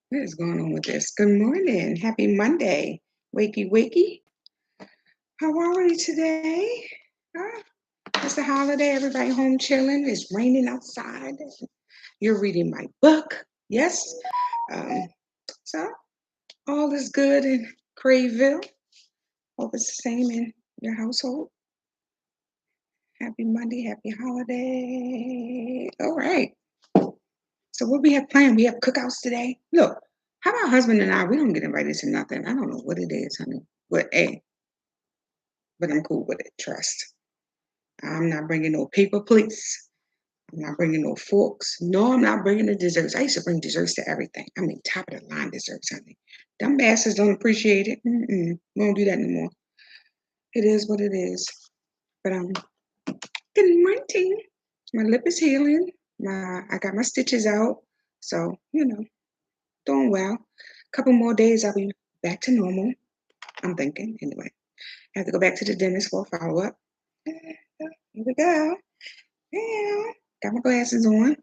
What is going on with this? Good morning. Happy Monday. Wakey, wakey. How are we today? Huh? It's a holiday. Everybody home chilling. It's raining outside. You're reading my book. Yes. Um, so all is good in Craveville. Hope it's the same in your household. Happy Monday. Happy holiday. All right. So what we have planned? We have cookouts today. Look, how about husband and I? We don't get invited to nothing. I don't know what it is, honey. But hey, but I'm cool with it. Trust. I'm not bringing no paper plates. I'm not bringing no forks. No, I'm not bringing the desserts. I used to bring desserts to everything. I mean, top of the line desserts, honey. Them bastards don't appreciate it. We don't do that anymore. It is what it is. But good morning. My lip is healing. I got my stitches out. So, doing well. Couple more days, I'll be back to normal. I'm thinking, anyway. I have to go back to the dentist for a follow up. Here we go. Yeah. Got my glasses on.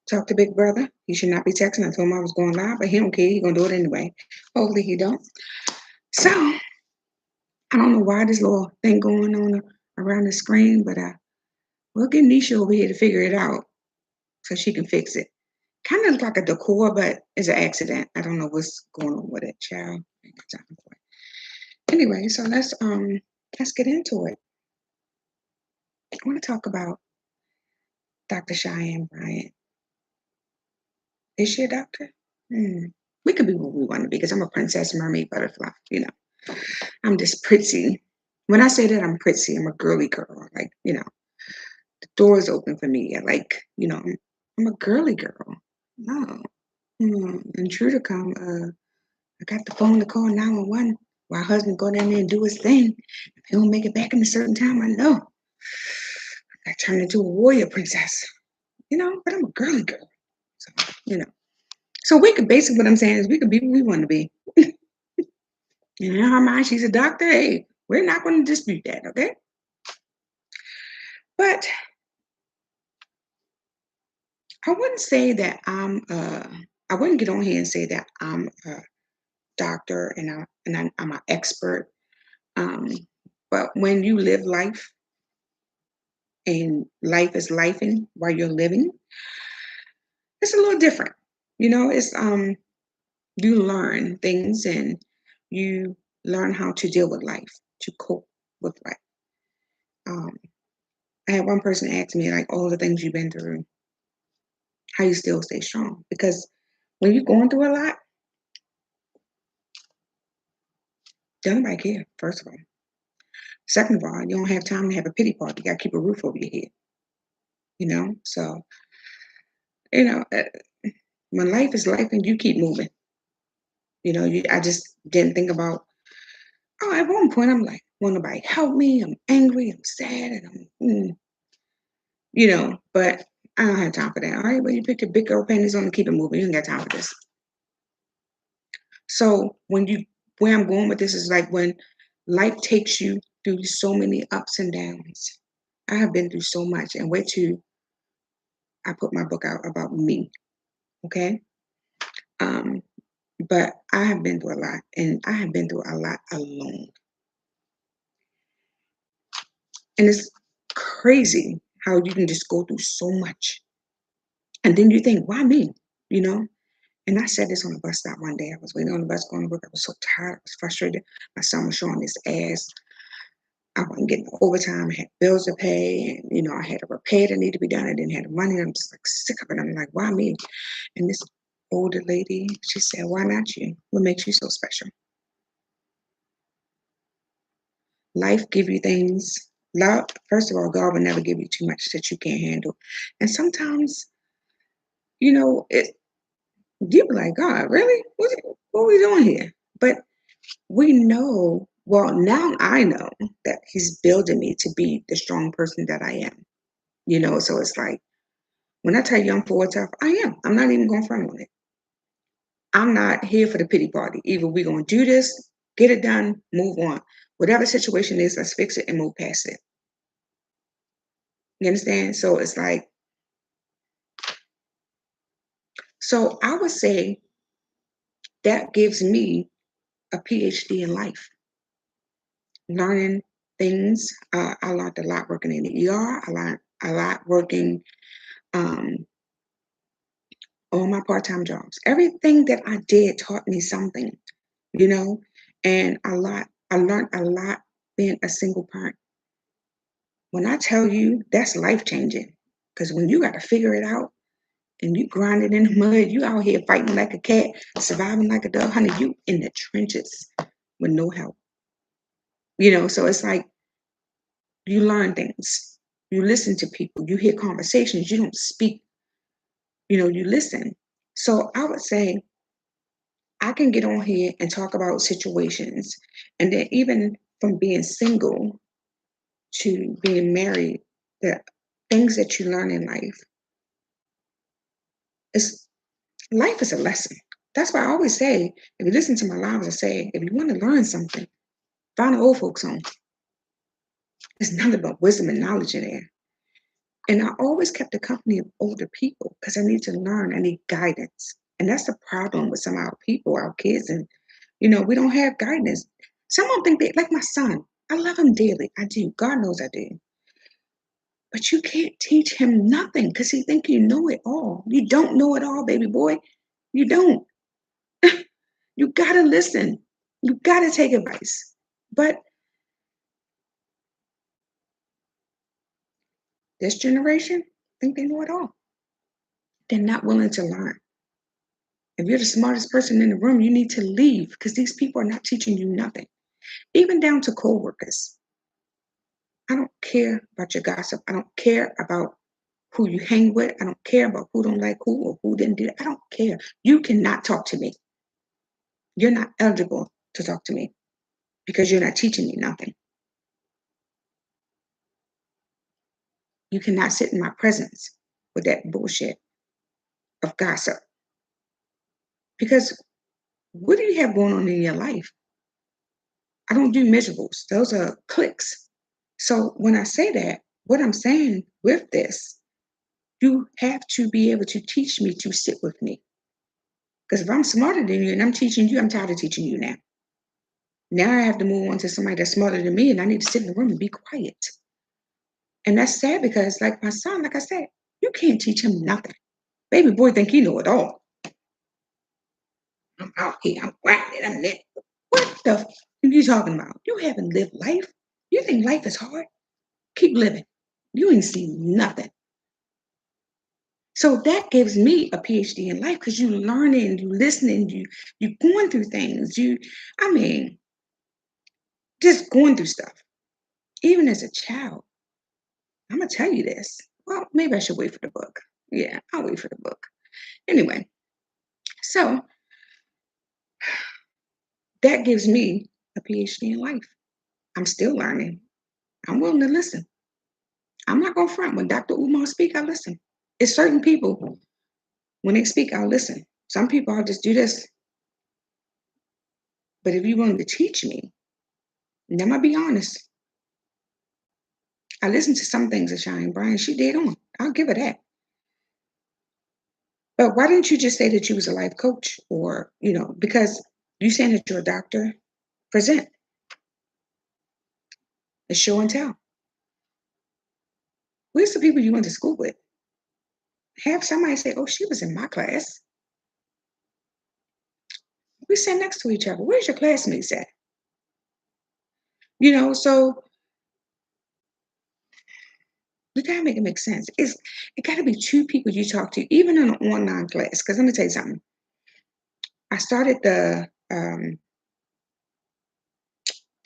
Talk to Big Brother. He should not be texting. I told him I was going live, but he don't care. He gonna do it anyway. Hopefully he don't. So I don't know why this little thing going on around the screen, but we'll get Nisha over here to figure it out so she can fix it. Kind of like a decor, but it's an accident. I don't know what's going on with it, child. Ain't got time for it. Anyway, so let's get into it. I want to talk about Dr. Cheyenne Bryant. Is she a doctor? We could be what we want to be because I'm a princess, mermaid, butterfly. I'm just pretty. When I say that I'm pretty, I'm a girly girl. Like, the door is open for me. I'm a girly girl. No. Intruder come. I got the phone to call 911 while husband go down there and do his thing. If he don't make it back in a certain time, I know. I turn into a warrior princess. But I'm a girly girl. So, So we could basically what I'm saying is we could be what we want to be. And in her mind, she's a doctor. Hey, we're not going to dispute that, okay? But I wouldn't say that I wouldn't get on here and say that I'm a doctor and I'm an expert. Um, but when you live life and life is lifing while you're living, it's a little different. It's you learn things and you learn how to deal with life, to cope with life. Um, I had one person ask me like all the things you've been through, how you still stay strong. Because when you're going through a lot, don't nobody care, first of all. Second of all, you don't have time to have a pity party. You got to keep a roof over your head. So, you know, uh, when life is life and you keep moving, I just didn't think about, at one point, I'm like, won't nobody help me? I'm angry, I'm sad, and but I don't have time for that. All right, well, you pick your big girl panties on and keep it moving. You ain't got time for this. So where I'm going with this is like when life takes you through so many ups and downs. I have been through so much, and wait till I put my book out about me. Okay. Um, but I have been through a lot, and I have been through a lot alone. And it's crazy how you can just go through so much. And then you think, why me? You know? And I said this on the bus stop one day. I was waiting on the bus going to work. I was so tired. I was frustrated. My son was showing his ass. I wasn't getting the overtime. I had bills to pay. And, I had a repair that needed to be done. I didn't have the money. I'm just like sick of it. I'm like, why me? And this older lady, she said, why not you? What makes you so special? Life give you things. Love, first of all, God will never give you too much that you can't handle. And sometimes, it you be like, God, really? What are we doing here? But we know, well, now I know that He's building me to be the strong person that I am. So it's like when I tell you I'm forward tough, I am. I'm not even going front on it. I'm not here for the pity party. Either we're gonna do this, get it done, move on. Whatever situation is, let's fix it and move past it. You understand? So it's like, so I would say that gives me a PhD in life, learning things. I learned a lot working in the ER. I learned a lot working um, on my part-time jobs. Everything that I did taught me something, you know, and a lot. I learned a lot being a single parent. When I tell you that's life changing, because when you got to figure it out and you grinding in the mud, you out here fighting like a cat, surviving like a dog, honey, you in the trenches with no help. So it's like you learn things, you listen to people, you hear conversations, you don't speak, you listen. So I would say I can get on here and talk about situations, and then even from being single to being married, the things that you learn in is life is a lesson. That's why I always say, if you listen to my lives, I say, if you want to learn something, find an old folks home. There's nothing but wisdom and knowledge in there. And I always kept the company of older people because I need to learn, I need guidance. And that's the problem with some of our people, our kids, and we don't have guidance. Some of them think they like my son. I love him dearly. I do. God knows I do. But you can't teach him nothing because he think you know it all. You don't know it all, baby boy. You don't. You gotta listen. You gotta take advice. But this generation think they know it all. They're not willing to learn. If you're the smartest person in the room, you need to leave because these people are not teaching you nothing. Even down to coworkers. I don't care about your gossip. I don't care about who you hang with. I don't care about who don't like who or who didn't do that. I don't care. You cannot talk to me. You're not eligible to talk to me because you're not teaching me nothing. You cannot sit in my presence with that bullshit of gossip. Because what do you have going on in your life? I don't do measurables. Those are clicks. So when I say that, what I'm saying with this, you have to be able to teach me to sit with me. Because if I'm smarter than you and I'm teaching you, I'm tired of teaching you now. Now I have to move on to somebody that's smarter than me and I need to sit in the room and be quiet. And that's sad because like my son, like I said, you can't teach him nothing. Baby boy think he know it all. I'm out here, I'm grinding, I'm lit. What the are you talking about? You haven't lived life. You think life is hard? Keep living. You ain't seen nothing. So that gives me a PhD in life because you learning, you listening, you going through things. I mean, just going through stuff. Even as a child, I'm gonna tell you this. Well, maybe I should wait for the book. Yeah, I'll wait for the book. Anyway, so that gives me a PhD in life. I'm still learning. I'm willing to listen. I'm not gonna front. When Dr. Umar speak, I listen. It's certain people, when they speak, I'll listen. Some people I'll just do this. But if you're willing to teach me, and I'm gonna be honest, I listened to some things that Shine Brian, she did on. I'll give her that. But why didn't you just say that you was a life coach or, because you saying that you're a doctor, present, a show and tell. Where's the people you went to school with? Have somebody say, oh, she was in my class. We sat next to each other. Where's your classmates at? So you gotta make it make sense. It gotta be two people you talk to, even in an online class. Because let me tell you something. I started the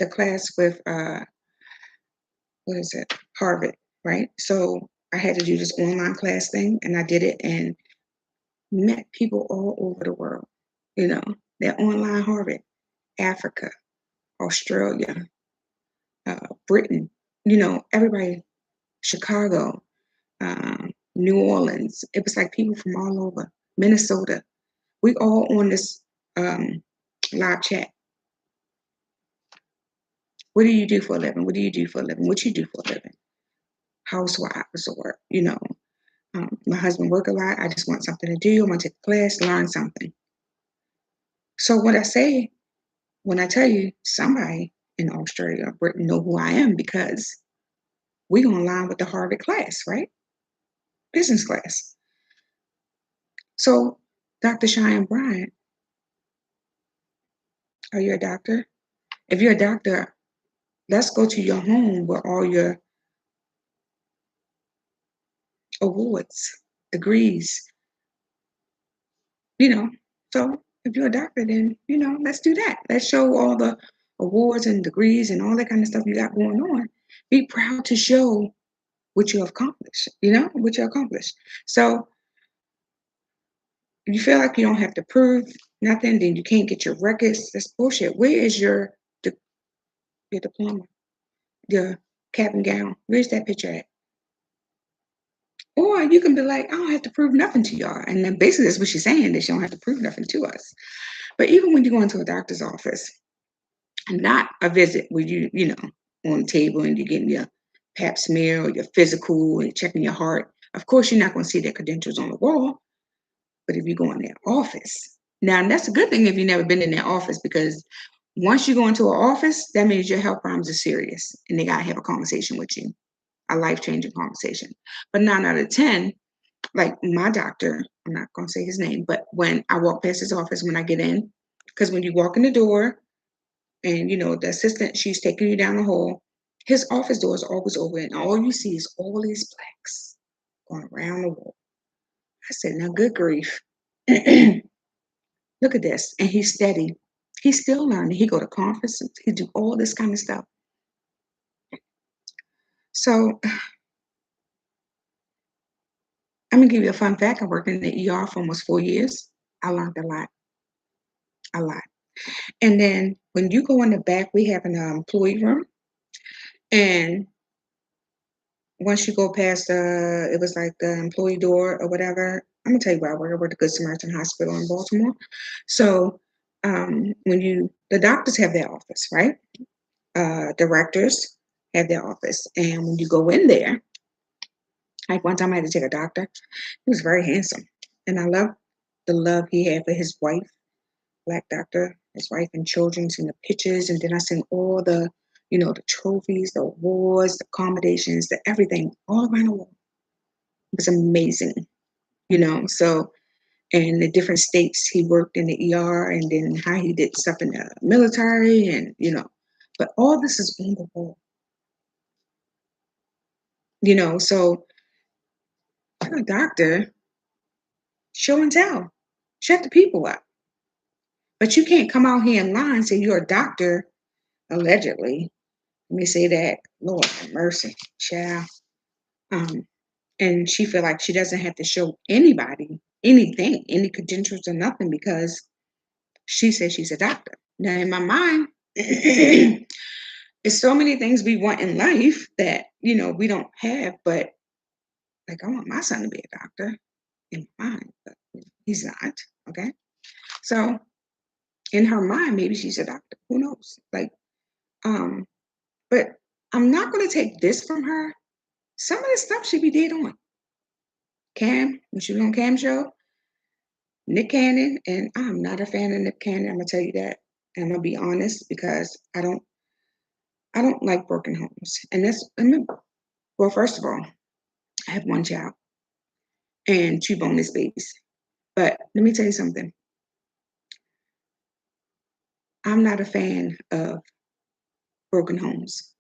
class with what is it? Harvard, right? So I had to do this online class thing and I did it and met people all over the world. They're online Harvard, Africa, Australia, Britain, everybody, Chicago, New Orleans. It was like people from all over, Minnesota. We all on this live chat. What do you do for a living? What do you do for a living? What you do for a living? Housewives or, my husband work a lot. I just want something to do. I want to take a class, learn something. So what I say when I tell you somebody in Australia or Britain know who I am because we gonna align with the Harvard class, right? Business class. So, Dr. Cheyenne Bryant, are you a doctor? If you're a doctor, let's go to your home where all your awards, degrees, you know. So if you're a doctor, then let's do that. Let's show all the awards and degrees and all that kind of stuff you got going on. Be proud to show what you accomplished, what you accomplished. So if you feel like you don't have to prove nothing, then you can't get your records. That's bullshit. Where is your diploma, your cap and gown? Where's that picture at? Or you can be like, I don't have to prove nothing to y'all. And then basically that's what she's saying, that she don't have to prove nothing to us. But even when you go into a doctor's office, and not a visit where on the table and you're getting your pap smear or your physical and checking your heart. Of course, you're not going to see their credentials on the wall. But if you go in their office, now and that's a good thing if you've never been in their office, because once you go into an office, that means your health problems are serious and they got to have a conversation with you, a life-changing conversation. But 9 out of 10, like my doctor, I'm not going to say his name, but when I walk past his office, when I get in, because when you walk in the door and, the assistant, she's taking you down the hall, his office door is always open and all you see is all these plaques going around the wall. I said, now, good grief. Look at this. And he's steady. He's still learning. He go to conferences. He do all this kind of stuff. So I'm going to give you a fun fact. I worked in the ER for almost 4 years. I learned a lot, a lot. And then when you go in the back, we have an employee room. And once you go past it was like the employee door or whatever. I'm going to tell you where I work. I work at the Good Samaritan Hospital in Baltimore. So the doctors have their office, right? Directors have their office. And when you go in there, like one time I had to take a doctor. He was very handsome. And I love the love he had for his wife, black doctor, his wife and children, seen the pictures. And then I seen all the trophies, the awards, the accommodations, the everything all around the wall. It was amazing. So, and the different states he worked in the ER and then how he did stuff in the military and. But all this is on the wall. So you're a doctor, show and tell. Shut the people up. But you can't come out here and lie and say you're a doctor, allegedly. Let me say that. Lord have mercy, child. Um, and she feel like she doesn't have to show anybody anything, any credentials or nothing, because she says she's a doctor. Now, in my mind, it's so many things we want in life that, we don't have, but like I want my son to be a doctor in my mind, but he's not. Okay. So in her mind, maybe she's a doctor. Who knows? But I'm not going to take this from her. Some of the stuff she be did on Cam, when she was on Cam show, Nick Cannon, and I'm not a fan of Nick Cannon. I'm gonna tell you that. And I'm gonna be honest because I don't like broken homes. And well, first of all, I have one child and two bonus babies. But let me tell you something. I'm not a fan of broken homes.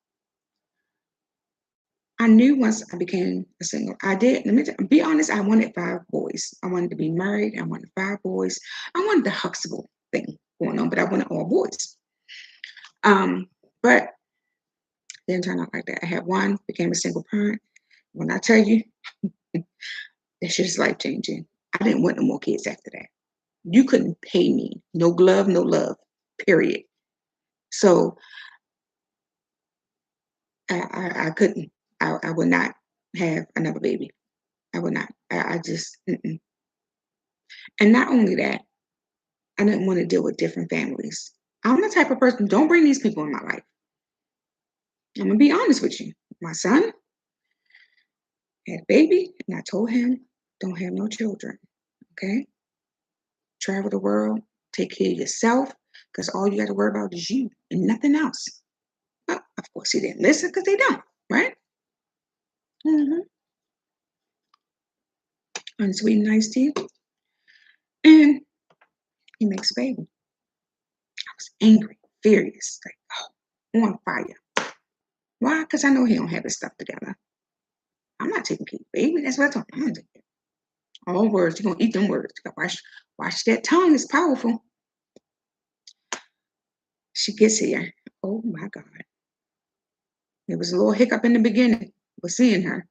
I knew once I became a single, I did. Be honest, I wanted 5 boys. I wanted to be married. I wanted 5 boys. I wanted the Huxtable thing going on, but I wanted all boys. But didn't turn out like that. I had one, became a single parent. When I tell you, that shit is life changing. I didn't want no more kids after that. You couldn't pay me. No glove, no love, period. So I couldn't. I would not have another baby. I would not. I just, mm-mm. And not only that, I didn't want to deal with different families. I'm the type of person, don't bring these people in my life. I'm going to be honest with you. My son had a baby, and I told him, don't have no children. Okay? Travel the world, take care of yourself, because all you got to worry about is you and nothing else. Well, of course, he didn't listen because they don't, right? Hmm. And sweet and nice tea. And he makes a baby. I was angry, furious, like, oh, on fire. Why? Because I know he don't have his stuff together. I'm not taking care of the baby. That's what I told him. I'm not taking care. All words, you're gonna eat them words. You gotta watch that tongue, it's powerful. She gets here. Oh my God. There was a little hiccup in the beginning with seeing her.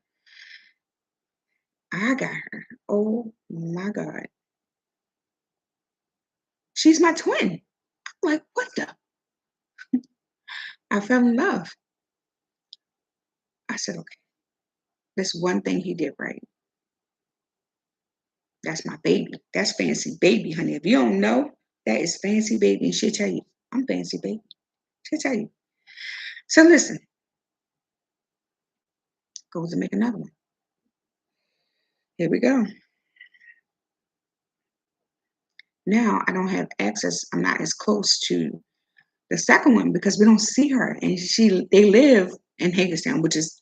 I got her. Oh my God. She's my twin. I'm like, what the? I fell in love. I said, okay, this one thing he did right. That's my baby. That's fancy baby, honey. If you don't know, that is fancy baby. And she'll tell you, I'm fancy baby. She'll tell you. So listen, goes to make another one. Here we go. Now I don't have access. I'm not as close to the second one because we don't see her. And they live in Hagerstown, which is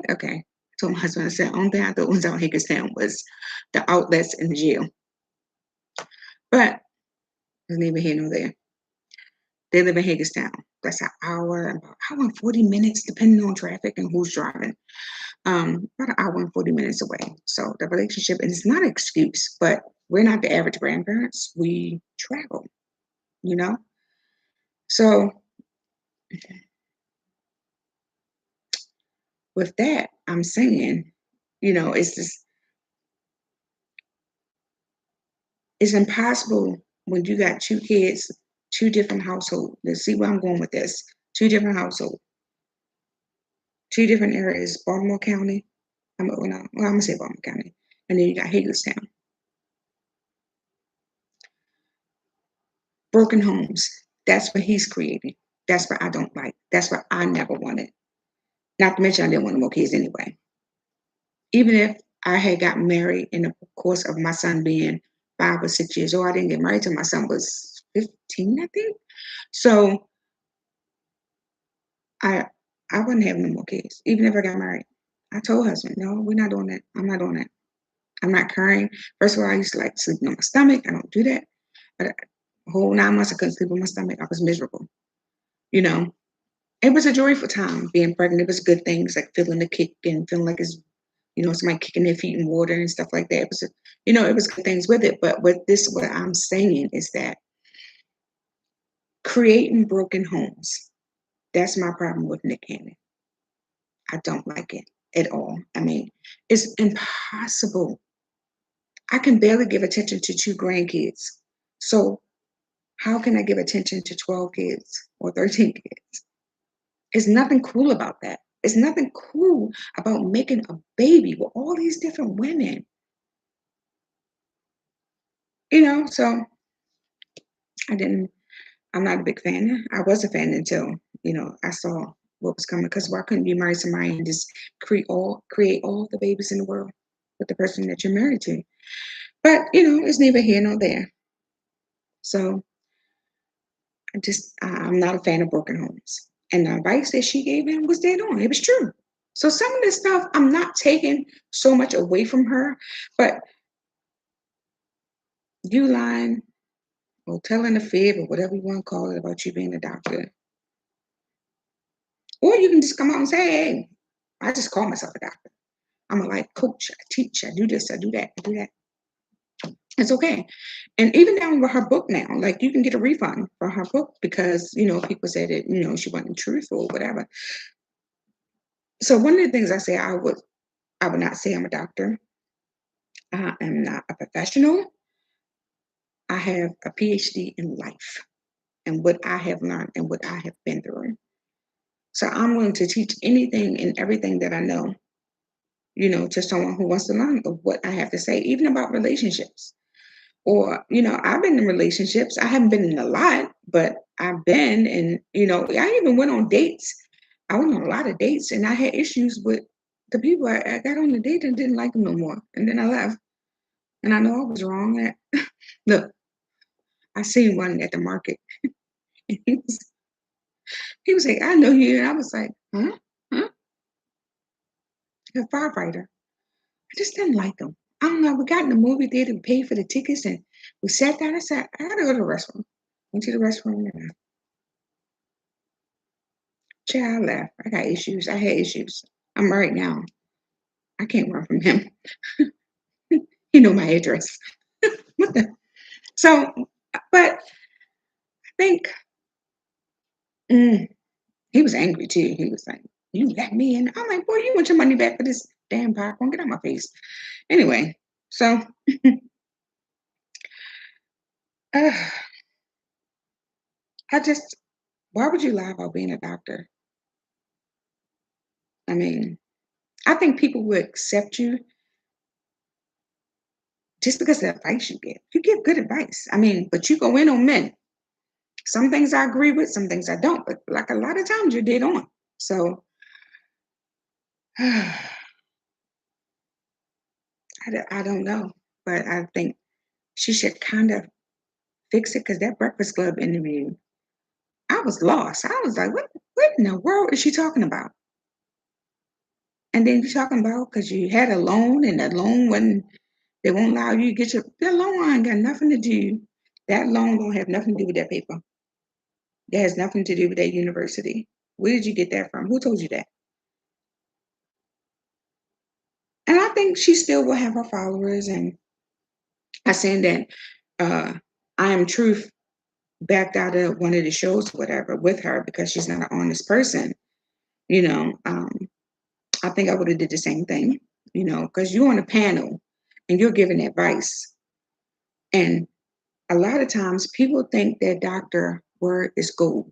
okay. I told my husband, I said, only thing I thought was out in Hagerstown was the outlets in the jail. But there's neither here nor there. They live in Hagerstown. That's an hour, about hour and 40 minutes, depending on traffic and who's driving. About an hour and 40 minutes away. So the relationship, and it's not an excuse, but we're not the average grandparents. We travel, you know? So with that, I'm saying, it's impossible when you got two kids, two different households. Let's see where I'm going with this. Two different households, two different areas, Baltimore County. I'm gonna say Baltimore County. And then you got Hagerstown. Broken homes. That's what he's creating. That's what I don't like. That's what I never wanted. Not to mention I didn't want no more kids anyway. Even if I had gotten married in the course of my son being 5 or 6 years old, I didn't get married till my son was 15, I think. So I wouldn't have no more kids, even if I got married. I told husband, no, we're not doing that. I'm not doing that. I'm not carrying. First of all, I used to like sleeping on my stomach. I don't do that. But a whole 9 months I couldn't sleep on my stomach. I was miserable. You know, it was a joyful time being pregnant. It was good things like feeling the kick and feeling like it's, somebody kicking their feet in water and stuff like that. It was, it was good things with it. But what I'm saying is that creating broken homes, that's my problem with Nick Cannon. I don't like it at all. I mean, it's impossible. I can barely give attention to two grandkids. So how can I give attention to 12 kids or 13 kids? There's nothing cool about that. It's nothing cool about making a baby with all these different women. So I'm not a big fan. I was a fan until, I saw what was coming. Because why couldn't you marry somebody and just create all the babies in the world with the person that you're married to? But, it's neither here nor there. So I'm not a fan of broken homes. And the advice that she gave him was dead on. It was true. So some of this stuff, I'm not taking so much away from her, but you lying or telling a fib or whatever you want to call it about you being a doctor. Or you can just come out and say, hey, I just call myself a doctor. I'm a life coach. I teach. I do this. I do that. I do that. It's okay. And even down with her book now, like you can get a refund for her book because, people said that, she wasn't truthful or whatever. So one of the things I say, I would not say I'm a doctor. I am not a professional. I have a PhD in life and what I have learned and what I have been through. So I'm willing to teach anything and everything that I know, to someone who wants to learn of what I have to say, even about relationships. Or, I've been in relationships. I haven't been in a lot, but I've been, and, I even went on dates. I went on a lot of dates and I had issues with the people I got on the date and didn't like them no more. And then I left. And I know I was wrong. Look, I seen one at the market. And he was like, I know you. And I was like, huh? Huh? You're a firefighter. I just didn't like him. I don't know. We got in the movie theater, we paid for the tickets, and we sat down. I said, I gotta go to the restroom. Went to the restroom and child left. I got issues. I had issues. I'm right now. I can't run from him. He know my address. What the? So, but I think mm, he was angry too. He was like, "You let me in." I'm like, "Boy, you want your money back for this damn popcorn? Get out my face." Anyway, so uh, I just, why would you lie about being a doctor? I mean, I think people will accept you just because of the advice you give. You give good advice. I mean, but you go in on men. Some things I agree with, some things I don't. But like a lot of times, you're dead on. So I, I don't know, but I think she should kind of fix it because that Breakfast Club interview, I was lost. I was like, what in the world is she talking about? And then you're talking about because you had a loan and that loan wasn't, they won't allow you to get that loan ain't got nothing to do. That loan don't have nothing to do with that paper. That has nothing to do with that university. Where did you get that from? Who told you that? And I think she still will have her followers. And I saying that uh, I Am Truth backed out of one of the shows, or whatever, with her because she's not an honest person. You know, I think I would have did the same thing. You know, because you're on a panel and you're giving advice, and a lot of times people think their doctor word is gold.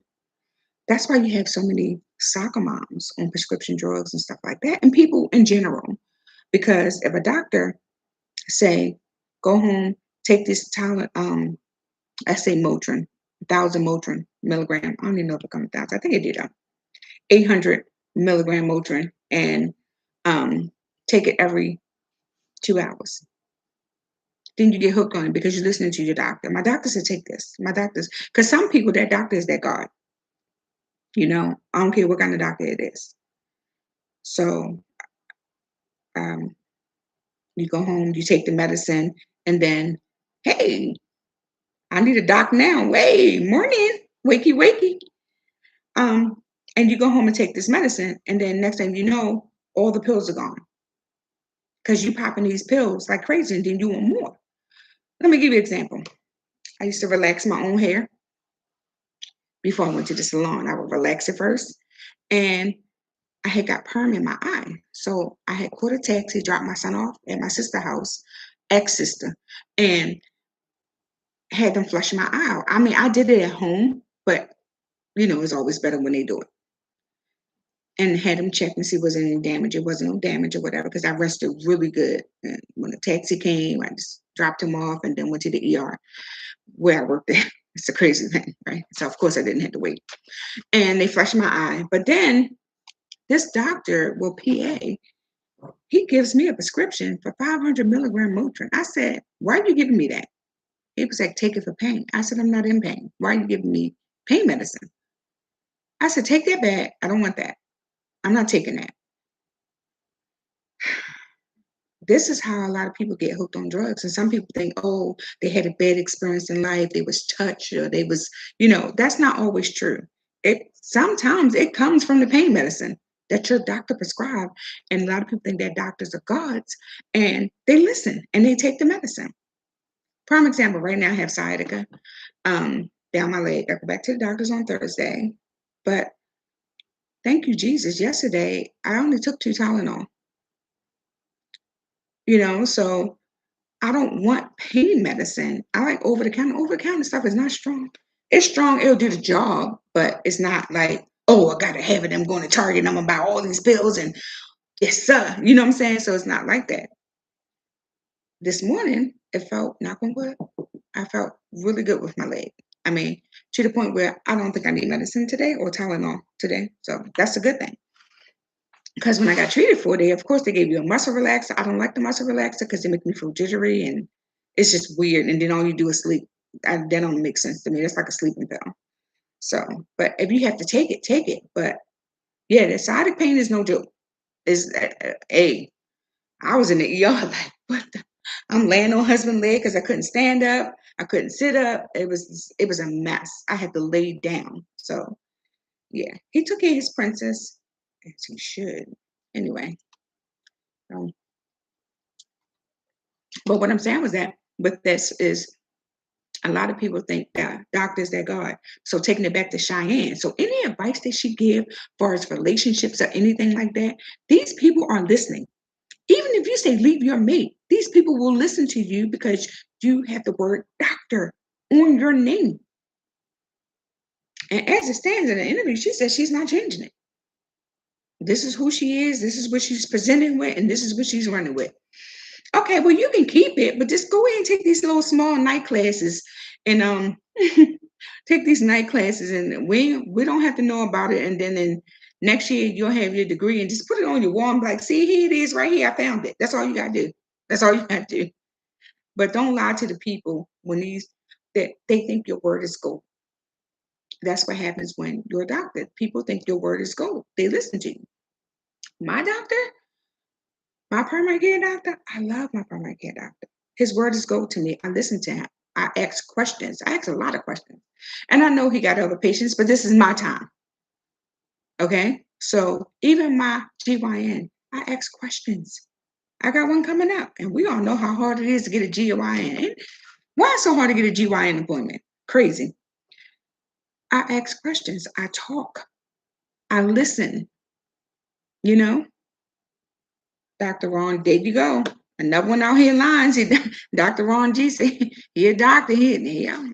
That's why you have so many soccer moms on prescription drugs and stuff like that, and people in general. Because if a doctor say, go home, take this Tylenol, I say Motrin, 1,000 Motrin milligram. I don't even know if it comes 1,000. I think it did 800 milligram Motrin, and um, take it every 2 hours. Then you get hooked on it because you're listening to your doctor. My doctor said take this. My doctors, because some people, their doctor is their God. You know, I don't care what kind of doctor it is. So um, you go home, you take the medicine, and then, hey, I need a doc now. Hey, morning, wakey, wakey. Um, and you go home and take this medicine, and then next thing you know, all the pills are gone because you popping these pills like crazy, and then you want more. Let me give you an example. I used to relax my own hair before I went to the salon. I would relax it first, and I had got perm in my eye, so I had caught a taxi, dropped my son off at my sister's house, ex-sister, and had them flushing my eye out. I mean, I did it at home, but you know, it's always better when they do it. And had them check and see was there any damage. It wasn't no damage or whatever because I rested really good. And when the taxi came, I just dropped him off and then went to the ER where I worked at. It's a crazy thing, right? So of course I didn't have to wait. And they flushed my eye. But then this doctor, well, PA, he gives me a prescription for 500 milligram Motrin. I said, why are you giving me that? He was like, take it for pain. I said, I'm not in pain. Why are you giving me pain medicine? I said, take that back. I don't want that. I'm not taking that. This is how a lot of people get hooked on drugs. And some people think, oh, they had a bad experience in life, they was touched, or they was, you know, that's not always true. It sometimes it comes from the pain medicine that your doctor prescribed. And a lot of people think that doctors are gods and they listen and they take the medicine. Prime example, right now I have sciatica down my leg. I go back to the doctors on Thursday. But thank you, Jesus. Yesterday I only took 2 Tylenol, you know, so I don't want pain medicine. I like over the counter. Over the counter stuff is not strong. It's strong, it'll do the job, but it's not like, oh, I gotta have it. I'm going to Target, I'm gonna buy all these pills and yes, sir. You know what I'm saying? So it's not like that. This morning, it felt, knock on wood, I felt really good with my leg. I mean, to the point where I don't think I need medicine today or Tylenol today. So that's a good thing. Because when I got treated for it, of course, they gave you a muscle relaxer. I don't like the muscle relaxer because they make me feel jittery and it's just weird. And then all you do is sleep. that don't make sense to me. That's like a sleeping pill. So, but if you have to take it, take it. But yeah, the sciatic pain is no joke. Is a I was in the ER like, what the? I'm laying on husband's leg because I couldn't stand up. I couldn't sit up. It was a mess. I had to lay down. So yeah, he took care of his princess, as he should. Anyway, um, but what I'm saying was that with this is a lot of people think that doctors that God. So taking it back to Cheyenne. So any advice that she give for his relationships or anything like that, these people are listening. Even if you say leave your mate, these people will listen to you because you have the word doctor on your name. And as it stands in the interview, she says she's not changing it. This is who she is. This is what she's presenting with, and this is what she's running with. Okay, well, you can keep it, but just go ahead and take these little small night classes and take these night classes, and we don't have to know about it. And then in next year you'll have your degree and just put it on your wall and be like, see, here it is right here. I found it. That's all you gotta do. That's all you gotta do. But don't lie to the people when these that they think your word is gold. That's what happens when you're a doctor. People think your word is gold. They listen to you. My doctor, my primary care doctor, I love my primary care doctor. His word is gold to me. I listen to him. I ask questions. I ask a lot of questions. And I know he got other patients, but this is my time. Okay. So even my GYN, I ask questions. I got one coming up, and we all know how hard it is to get a GYN. Why is it so hard to get a GYN appointment? Crazy. I ask questions. I talk. I listen. You know, Dr. Ron, there you go. Another one out here lying. See, Dr. Ron G said, he a doctor. I'm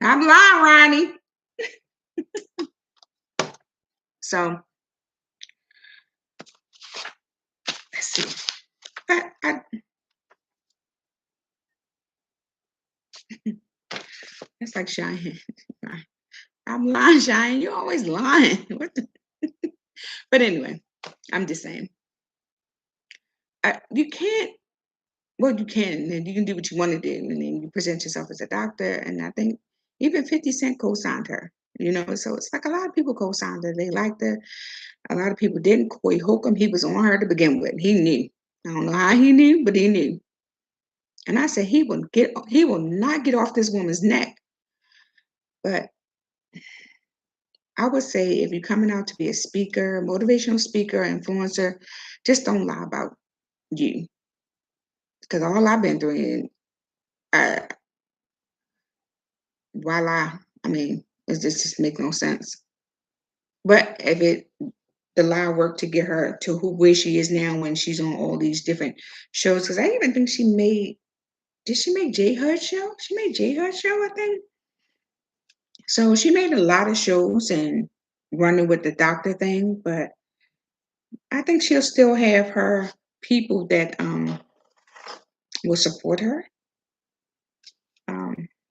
lying, Ronnie. So let's see. I, it's like Cheyenne. I'm lying, Cheyenne. You're always lying. What the? But anyway, I'm just saying. You can't. Well, you can, and you can do what you want to do, and then you present yourself as a doctor. And I think even 50 Cent co-signed her. So it's like a lot of people co-signed her. They liked her. A lot of people didn't. Corey Holcomb, he was on her to begin with. He knew. I don't know how he knew, but he knew. And I said he will not get off this woman's neck. But I would say if you're coming out to be a speaker, motivational speaker, influencer, just don't lie about you. Because all I've been through, uh, why lie? I mean, it just make no sense. But if the lie worked to get her to where she is now when she's on all these different shows, because I even think did she make J Hud show? She made J Hud show, I think. So she made a lot of shows and running with the doctor thing, but I think she'll still have her people that will support her.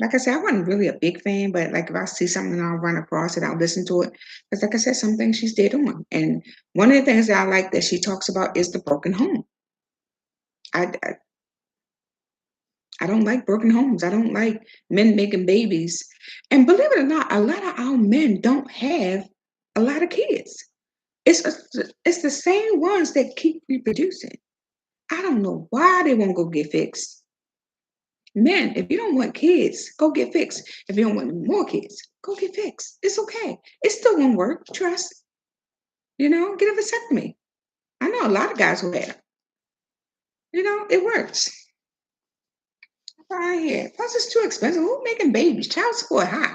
Like I said, I wasn't really a big fan, but like if I see something and I'll run across it, I'll listen to it. Because like I said, some things she's dead on. And one of the things that I like that she talks about is the broken home. I, I, I don't like broken homes. I don't like men making babies. And believe it or not, a lot of our men don't have a lot of kids. It's the same ones that keep reproducing. I don't know why they won't go get fixed. Men, if you don't want kids, go get fixed. If you don't want more kids, go get fixed. It's okay. It still won't work. Trust. Get a vasectomy. I know a lot of guys who have. It works. Right here. Plus, it's too expensive. Who making babies? Child support high.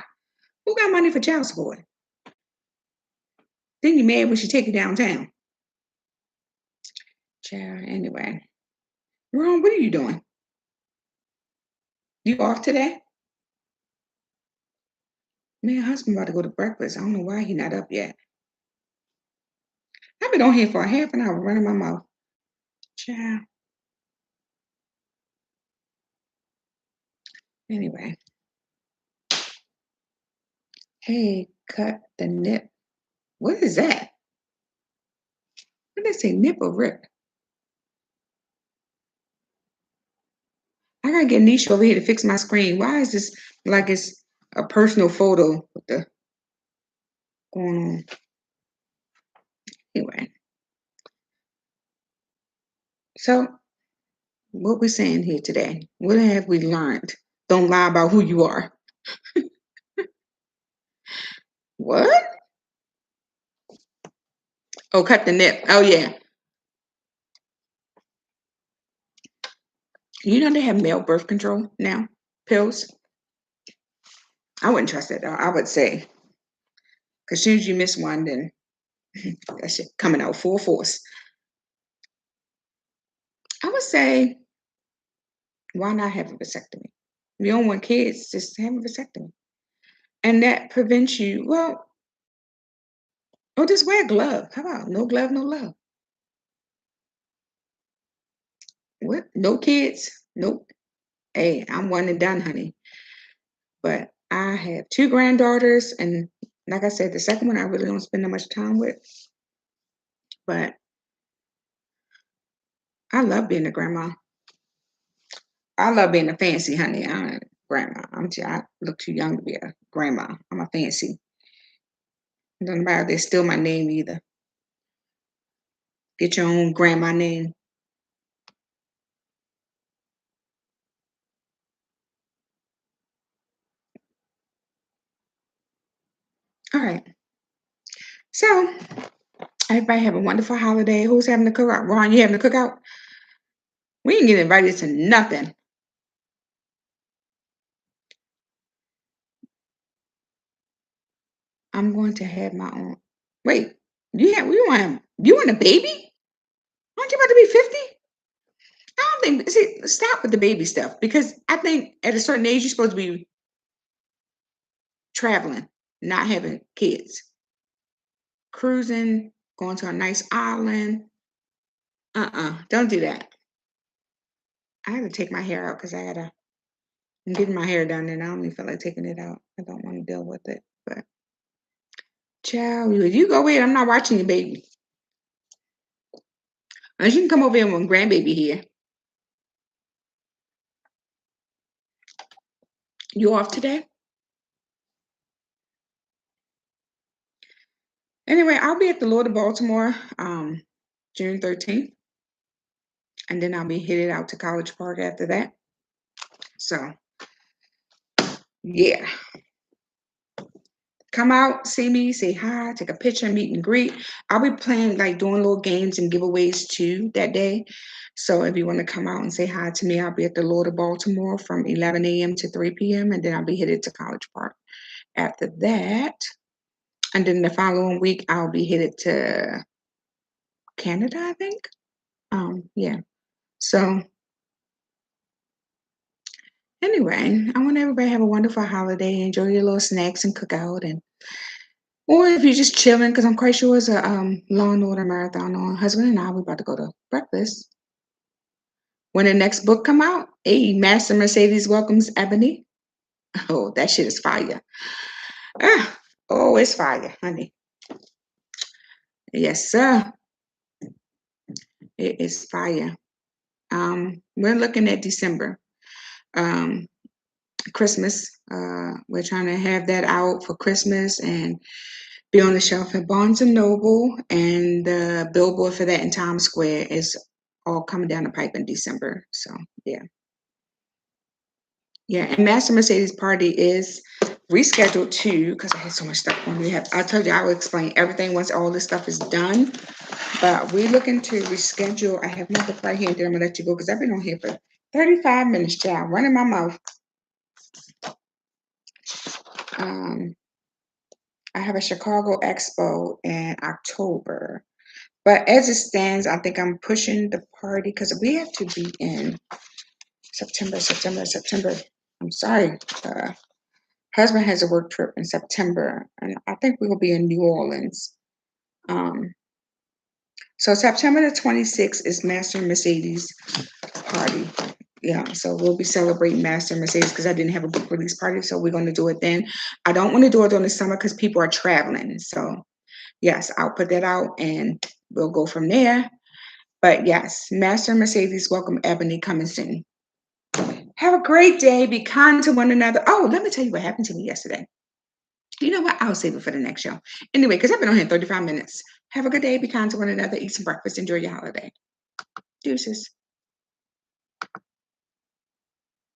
Who got money for child support? Then you mad when she take you downtown. Child, anyway. Ron, what are you doing? You off today? Man, husband about to go to breakfast. I don't know why he not up yet. I've been on here for a half an hour running my mouth. Child. Anyway. Hey, cut the nip. What is that? What did they say? Nip or rip? I gotta get Nisha over here to fix my screen. Why is this like it's a personal photo with the going on? Anyway, so what we're saying here today, what have we learned? Don't lie about who you are. What? Oh, cut the nip. Oh yeah. You know they have male birth control now, pills. I wouldn't trust it though. I would say, because as soon as you miss one, then that shit coming out full force. I would say, why not have a vasectomy? If you don't want kids, just have a vasectomy. And that prevents you, well, or just wear a glove. How about no glove, no love? What? No kids? Nope. Hey, I'm one and done, honey. But I have two granddaughters, and like I said, the second one I really don't spend that much time with. But I love being a grandma. I love being a fancy, honey. I'm a grandma. I look too young to be a grandma. I'm a fancy. It doesn't matter if they steal my name either. Get your own grandma name. All right. So everybody have a wonderful holiday. Who's having a cookout? Ron, you having a cookout? We didn't get invited to nothing. I'm going to have my own. Wait, you want a baby? Aren't you about to be 50? I don't think see, stop with the baby stuff because I think at a certain age you're supposed to be traveling, not having kids. Cruising, going to a nice island. Don't do that. I had to take my hair out because I'm getting my hair done and I don't even feel like taking it out. I don't want to deal with it. But child, you go ahead. I'm not watching your baby. Unless you can come over here with grandbaby here. You off today? Anyway, I'll be at the Lord of Baltimore June 13th. And then I'll be headed out to College Park after that. So, yeah. Come out, see me, say hi, take a picture, meet and greet. I'll be playing, like doing little games and giveaways too that day. So if you want to come out and say hi to me, I'll be at the Lord of Baltimore from 11 a.m. to 3 p.m. And then I'll be headed to College Park after that. And then the following week, I'll be headed to Canada, I think. Yeah. So anyway, I want everybody to have a wonderful holiday. Enjoy your little snacks and cookout, and or if you're just chilling, because I'm quite sure it's a Law and Order marathon on. Husband and I, we're about to go to breakfast. When the next book come out, hey, Master Mercedes welcomes Ebony. Oh, that shit is fire. Ah, oh, it's fire, honey. Yes, sir. It is fire. We're looking at December. Christmas. We're trying to have that out for Christmas and be on the shelf at Barnes and Noble, and the billboard for that in Times Square is all coming down the pipe in December. So yeah. Yeah, and Master Mercedes party is rescheduled too because I had so much stuff on. I told you I will explain everything once all this stuff is done. But we're looking to reschedule. I have my book right here, and then I'm gonna let you go because I've been on here for 35 minutes, child, running my mouth. I have a Chicago Expo in October. But as it stands, I think I'm pushing the party because we have to be in September. I'm sorry. Husband has a work trip in September, and I think we will be in New Orleans. So September the 26th is Master Mercedes party. Yeah, so we'll be celebrating Master Mercedes because I didn't have a book release party, so we're going to do it then. I don't want to do it during the summer because people are traveling. So yes, I'll put that out and we'll go from there. But yes, Master Mercedes welcome Ebony coming soon. Have a great day. Be kind to one another. Oh, let me tell you what happened to me yesterday. You know what? I'll save it for the next show. Anyway, because I've been on here 35 minutes. Have a good day. Be kind to one another. Eat some breakfast. Enjoy your holiday. Deuces.